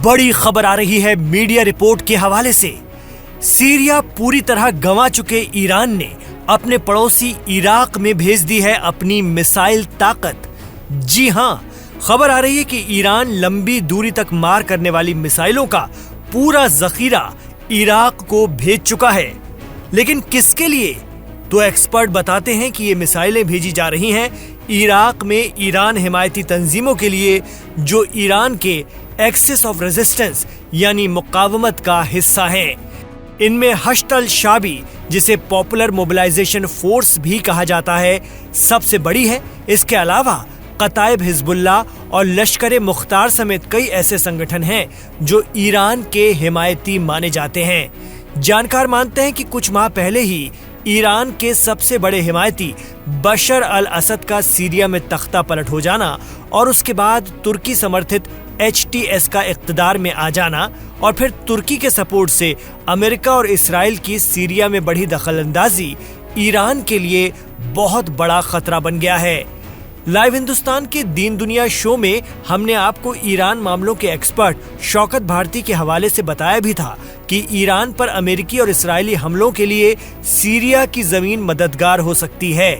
बड़ी खबर आ रही है मीडिया रिपोर्ट के हवाले से। सीरिया पूरी तरह गंवा चुके ईरान ने अपने पड़ोसी इराक में भेज दी है अपनी मिसाइल ताकत। जी हां, खबर आ रही है कि ईरान लंबी दूरी तक मार करने वाली मिसाइलों का पूरा जखीरा इराक को भेज चुका है। लेकिन किसके लिए? तो एक्सपर्ट बताते हैं कि ये मिसाइलें भेजी जा रही हैं इराक में ईरान हिमायती तंजीमों के लिए, जो ईरान के एक्सिस ऑफ रेजिस्टेंस यानी मुकावमत का हिस्सा हैं। इनमें हश्द अल शाबी, जिसे पॉपुलर मोबिलाइजेशन फोर्स भी कहा जाता है, सबसे बड़ी है। इसके अलावा कताइब हिजबुल्लाह और लश्कर मुख्तार समेत कई ऐसे संगठन हैं जो ईरान के हिमायती माने जाते हैं। जानकार मानते हैं कि कुछ माह पहले ही ईरान के सबसे बड़े हिमायती बशर अल असद का सीरिया में तख्ता पलट हो जाना और उसके बाद तुर्की समर्थित HTS का इक़्तिदार में आ जाना और फिर तुर्की के सपोर्ट से अमेरिका और इसराइल की सीरिया में बढ़ी दखलंदाजी ईरान के लिए बहुत बड़ा खतरा बन गया है। लाइव हिंदुस्तान के दीन दुनिया शो में हमने आपको ईरान मामलों के एक्सपर्ट शौकत भारती के हवाले से बताया भी था कि ईरान पर अमेरिकी और इस्राएली हमलों के लिए सीरिया की जमीन मददगार हो सकती है।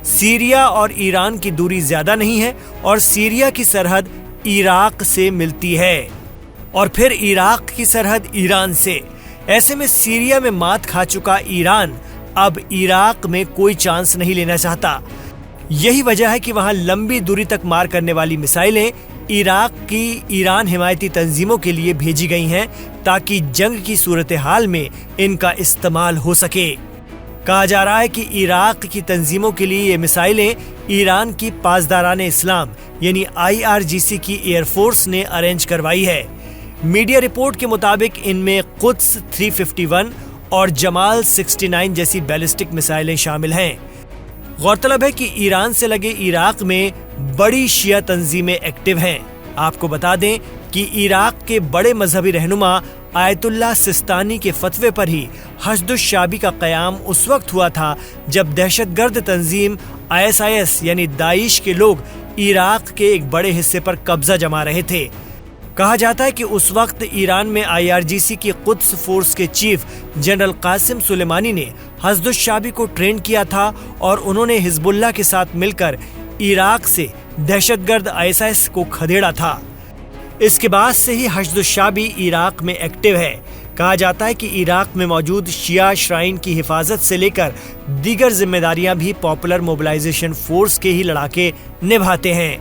सीरिया और ईरान की दूरी ज्यादा नहीं है और सीरिया की सरहद इराक से मिलती है और फिर इराक की सरहद ईरान से। ऐसे में सीरिया में मात खा चुका ईरान अब इराक में कोई चांस नहीं लेना चाहता। यही वजह है कि वहां लंबी दूरी तक मार करने वाली मिसाइलें इराक की ईरान हिमायती तंजीमों के लिए भेजी गई हैं ताकि जंग की सूरत हाल में इनका इस्तेमाल हो सके। कहा जा रहा है कि इराक की तंजीमों के लिए ये मिसाइलें ईरान की पासदारान इस्लाम यानी IRGC की एयरफोर्स ने अरेंज करवाई है। मीडिया रिपोर्ट के मुताबिक इनमें कुद्स 351 और जमाल 69 जैसी बैलिस्टिक मिसाइलें शामिल हैं। गौरतलब है कि ईरान से लगे इराक में बड़ी शिया तंजीमें एक्टिव हैं। आपको बता दें कि इराक के बड़े मजहबी रहनुमा आयतुल्लाह सिस्तानी के फतवे पर ही हश्द शाबी का कयाम उस वक्त हुआ था जब दहशतगर्द तंजीम ISIS यानी दाइश के लोग इराक के एक बड़े हिस्से पर कब्जा जमा रहे थे। कहा जाता है कि उस वक्त ईरान में IRGC की कुद्स फोर्स के चीफ जनरल कासिम सुलेमानी ने हश्द शाबी को ट्रेन किया था और उन्होंने हिजबुल्लाह के साथ मिलकर इराक से दहशतगर्द ISIS को खदेड़ा था। इसके बाद से ही हश्द शाबी इराक में एक्टिव है। कहा जाता है कि इराक में मौजूद शिया श्राइन की हिफाजत से लेकर दीगर जिम्मेदारियां भी पॉपुलर मोबिलाइजेशन फोर्स के ही लड़ाके निभाते हैं।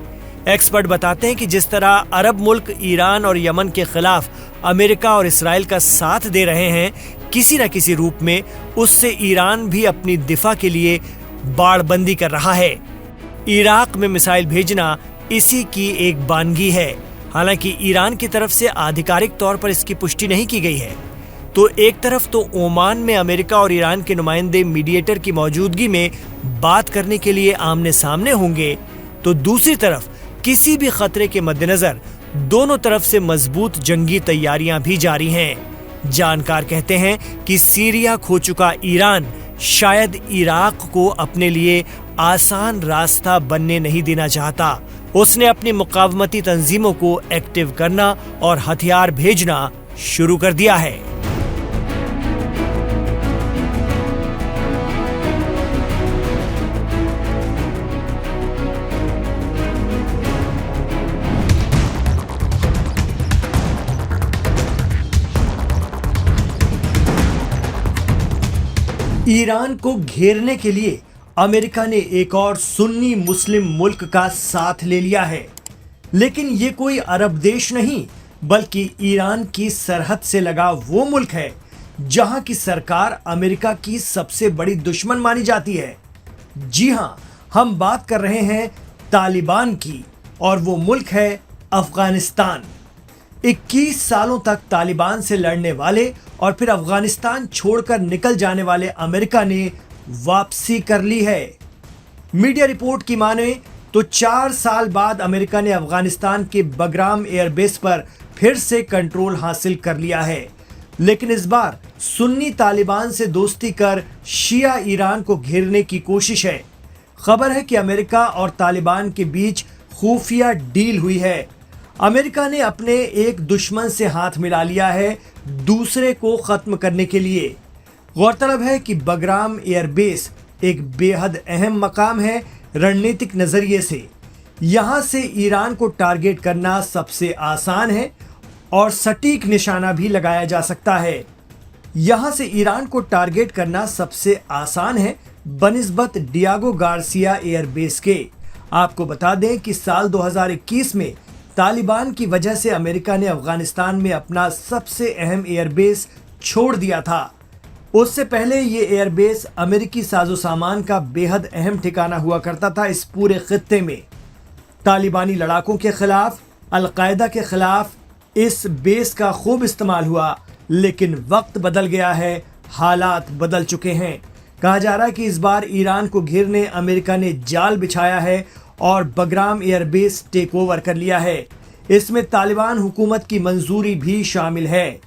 एक्सपर्ट बताते हैं कि जिस तरह अरब मुल्क ईरान और यमन के खिलाफ अमेरिका और इसराइल का साथ दे रहे हैं किसी न किसी रूप में, उससे ईरान भी अपनी दिफा के लिए बाड़बंदी कर रहा है। इराक में मिसाइल भेजना इसी की एक बानगी है। हालांकि ईरान की तरफ से आधिकारिक तौर पर इसकी पुष्टि नहीं की गई है। तो एक तरफ तो ओमान में अमेरिका और ईरान के नुमाइंदे मीडिएटर की मौजूदगी में बात करने के लिए आमने सामने होंगे, तो दूसरी तरफ किसी भी खतरे के मद्देनजर दोनों तरफ से मजबूत जंगी तैयारियां भी जारी हैं। जानकार कहते हैं कि सीरिया खो चुका ईरान शायद इराक को अपने लिए आसान रास्ता बनने नहीं देना चाहता। उसने अपनी मुकावमती तंजीमों को एक्टिव करना और हथियार भेजना शुरू कर दिया है। ईरान को घेरने के लिए अमेरिका ने एक और सुन्नी मुस्लिम मुल्क का साथ ले लिया है। लेकिन ये कोई अरब देश नहीं, बल्कि ईरान की सरहद से लगा वो मुल्क है जहां की सरकार अमेरिका की सबसे बड़ी दुश्मन मानी जाती है। जी हां, हम बात कर रहे हैं तालिबान की और वो मुल्क है अफगानिस्तान। 21 सालों तक तालिबान से लड़ने वाले और फिर अफगानिस्तान छोड़कर निकल जाने वाले अमेरिका ने वापसी कर ली है। मीडिया रिपोर्ट की माने तो 4 साल बाद अमेरिका ने अफगानिस्तान के बगराम एयरबेस पर फिर से कंट्रोल हासिल कर लिया है। लेकिन इस बार सुन्नी तालिबान से दोस्ती कर शिया ईरान को घेरने की कोशिश है। खबर है कि अमेरिका और तालिबान के बीच खुफिया डील हुई है। अमेरिका ने अपने एक दुश्मन से हाथ मिला लिया है दूसरे को खत्म करने के लिए। गौरतलब है कि बगराम एयरबेस एक बेहद अहम मकाम है रणनीतिक नजरिए से। यहां से ईरान को टारगेट करना सबसे आसान है और सटीक निशाना भी लगाया जा सकता है। यहां से ईरान को टारगेट करना सबसे आसान है बनिस्बत डियागो गार्सिया एयरबेस के। आपको बता दें कि साल 2021 में तालिबान की वजह से अमेरिका ने अफगानिस्तान में अपना सबसे अहम एयरबेस छोड़ दिया था। उससे पहले ये एयरबेस अमेरिकी साजो सामान का बेहद अहम ठिकाना हुआ करता था इस पूरे खित्ते में। तालिबानी लड़ाकों के खिलाफ, अलकायदा के खिलाफ इस बेस का खूब इस्तेमाल हुआ, लेकिन वक्त बदल गया है, हालात बदल चुके हैं। कहा जा रहा है कि इस बार ईरान को घेरने अमेरिका ने जाल बिछाया है और बगराम एयरबेस टेक ओवर कर लिया है। इसमें तालिबान हुकूमत की मंजूरी भी शामिल है।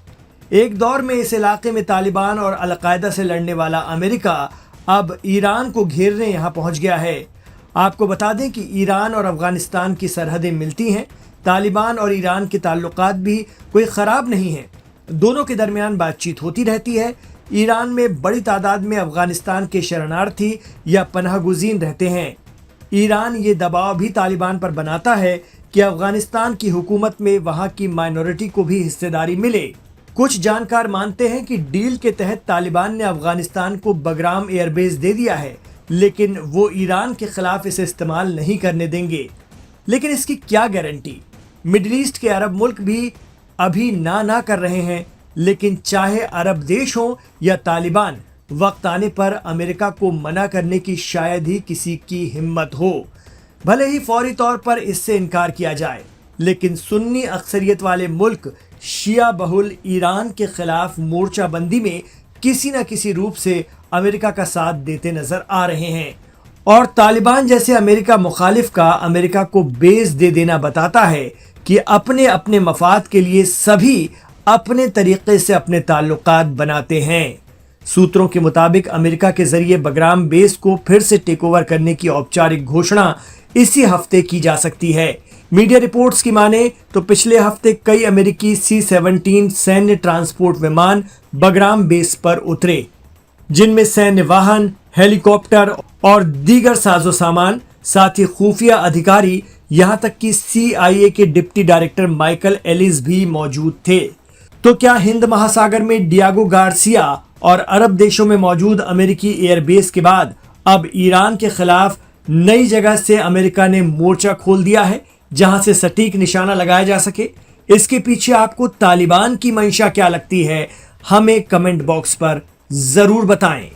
एक दौर में इस इलाके में तालिबान और अलकायदा से लड़ने वाला अमेरिका अब ईरान को घेरने यहाँ पहुँच गया है। आपको बता दें कि ईरान और अफगानिस्तान की सरहदें मिलती हैं। तालिबान और ईरान के ताल्लुकात भी कोई ख़राब नहीं हैं। दोनों के दरमियान बातचीत होती रहती है। ईरान में बड़ी तादाद में अफगानिस्तान के शरणार्थी या पनाहगुज़ीन रहते हैं। ईरान ये दबाव भी तालिबान पर बनाता है कि अफगानिस्तान की हुकूमत में वहाँ की माइनॉरिटी को भी हिस्सेदारी मिले। कुछ जानकार मानते हैं कि डील के तहत तालिबान ने अफगानिस्तान को बगराम एयरबेस दे दिया है, लेकिन वो ईरान के खिलाफ इसे इस्तेमाल नहीं करने देंगे। लेकिन इसकी क्या गारंटी? मिडिल ईस्ट के अरब मुल्क भी अभी ना कर रहे हैं, लेकिन चाहे अरब देश हो या तालिबान, वक्त आने पर अमेरिका को मना करने की शायद ही किसी की हिम्मत हो। भले ही फौरी तौर पर इससे इनकार किया जाए, लेकिन सुन्नी अक्सरियत वाले मुल्क शिया बहुल ईरान के खिलाफ मोर्चाबंदी में किसी न किसी रूप से अमेरिका का साथ देते नजर आ रहे हैं। और तालिबान जैसे अमेरिका मुखालिफ का अमेरिका को बेस दे देना बताता है कि अपने अपने मफाद के लिए सभी अपने तरीके से अपने ताल्लुकात बनाते हैं। सूत्रों के मुताबिक अमेरिका के जरिए बगराम बेस को फिर से टेक ओवर करने की औपचारिक घोषणा इसी हफ्ते की जा सकती है। मीडिया रिपोर्ट्स की माने तो पिछले हफ्ते कई अमेरिकी C-17 सैन्य ट्रांसपोर्ट विमान बगराम बेस पर उतरे, जिनमें सैन्य वाहन, हेलीकॉप्टर और दीगर साजो सामान, साथ ही खुफिया अधिकारी, यहां तक कि CIA के डिप्टी डायरेक्टर माइकल एलिस भी मौजूद थे। तो क्या हिंद महासागर में डियागो गार्सिया और अरब देशों में मौजूद अमेरिकी एयरबेस के बाद अब ईरान के खिलाफ नई जगह से अमेरिका ने मोर्चा खोल दिया है, जहां से सटीक निशाना लगाया जा सके? इसके पीछे आपको तालिबान की मंशा क्या लगती है? हमें कमेंट बॉक्स पर जरूर बताएं।